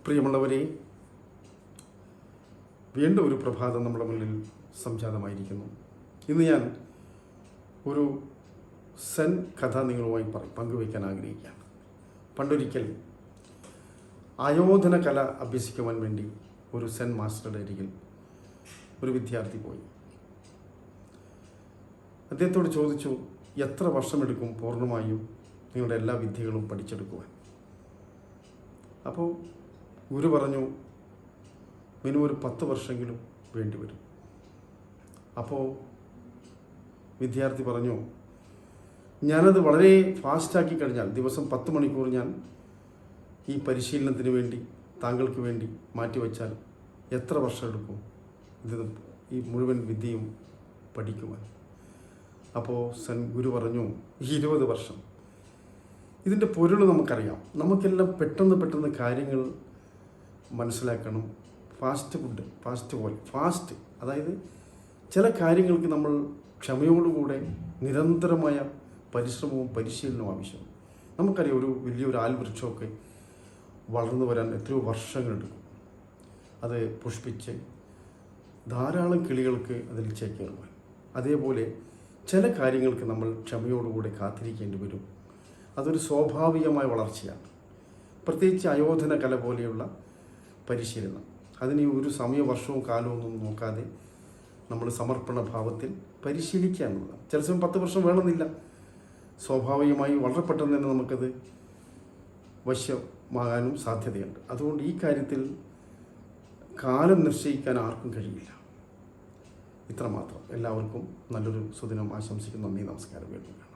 പ്രിയമുള്ളവരെ, വീണ്ടും ഒരു പ്രഭാതം നമ്മുടെ മുന്നിൽ സംജാതമായിരിക്കുന്നു. ഇന്ന് ഞാൻ ഒരു സെൻ കഥ നിങ്ങളുമായി പങ്കുവയ്ക്കാൻ ആഗ്രഹിക്കുകയാണ്. പണ്ടൊരിക്കൽ ആയോധന കല അഭ്യസിക്കുവാൻ വേണ്ടി ഒരു സെൻ മാസ്റ്ററുടെ അരികിൽ ഒരു വിദ്യാർത്ഥി പോയി. അദ്ദേഹത്തോട് ചോദിച്ചു, എത്ര വർഷമെടുക്കും പൂർണ്ണമായും നിങ്ങളുടെ എല്ലാ വിദ്യകളും പഠിച്ചെടുക്കുവാൻ? അപ്പോൾ ഗുരു പറഞ്ഞു, മിനിമം ഒരു 10 വർഷമെങ്കിലും വേണ്ടിവരും. അപ്പോൾ വിദ്യാർത്ഥി പറഞ്ഞു, ഞാനത് വളരെ ഫാസ്റ്റാക്കി കഴിഞ്ഞാൽ ദിവസം 10 മണിക്കൂർ ഞാൻ ഈ പരിശീലനത്തിന് വേണ്ടി താങ്കൾക്ക് വേണ്ടി മാറ്റിവെച്ചാൽ എത്ര വർഷം എടുക്കും ഈ മുഴുവൻ വിദ്യയും പഠിക്കുവാൻ? അപ്പോൾ ഗുരു പറഞ്ഞു, 20 വർഷം. ഇതിൻ്റെ പൊരുൾ നമുക്കറിയാം. നമുക്കെല്ലാം പെട്ടെന്ന് കാര്യങ്ങൾ മനസ്സിലാക്കണം. ഫാസ്റ്റ് അതായത് ചില കാര്യങ്ങൾക്ക് നമ്മൾ ക്ഷമയോടുകൂടെ നിരന്തരമായ പരിശ്രമവും പരിശീലനവും ആവശ്യം. നമുക്കറിയാം, വലിയൊരു ആൽവൃക്ഷമൊക്കെ വളർന്നു വരാൻ എത്രയോ വർഷങ്ങളെടുക്കും. അത് പുഷ്പിച്ച് ധാരാളം കിളികൾക്ക് അതിൽ ചേക്കേറുവാൻ. അതേപോലെ ചില കാര്യങ്ങൾക്ക് നമ്മൾ ക്ഷമയോടുകൂടെ കാത്തിരിക്കേണ്ടി വരും. അതൊരു സ്വാഭാവികമായ വളർച്ചയാണ്. പ്രത്യേകിച്ച് ആയോധന കല പോലെയുള്ള പരിശീലനം, അതിന് ഒരു വർഷവും കാലമൊന്നും നോക്കാതെ നമ്മൾ സമർപ്പണ ഭാവത്തിൽ പരിശീലിക്കുക എന്നുള്ളതാണ്. ചില സമയം 10 വർഷം വേണമെന്നില്ല. സ്വാഭാവികമായി വളരെ പെട്ടെന്ന് തന്നെ നമുക്കത് വശ്യമാകാനും സാധ്യതയുണ്ട്. അതുകൊണ്ട് ഈ കാര്യത്തിൽ കാലം നിശ്ചയിക്കാൻ ആർക്കും കഴിയില്ല. ഇത്രമാത്രം. എല്ലാവർക്കും നല്ലൊരു സുദിനം ആശംസിക്കുന്നു. നന്ദി, നമസ്കാരം. കേൾക്കുക.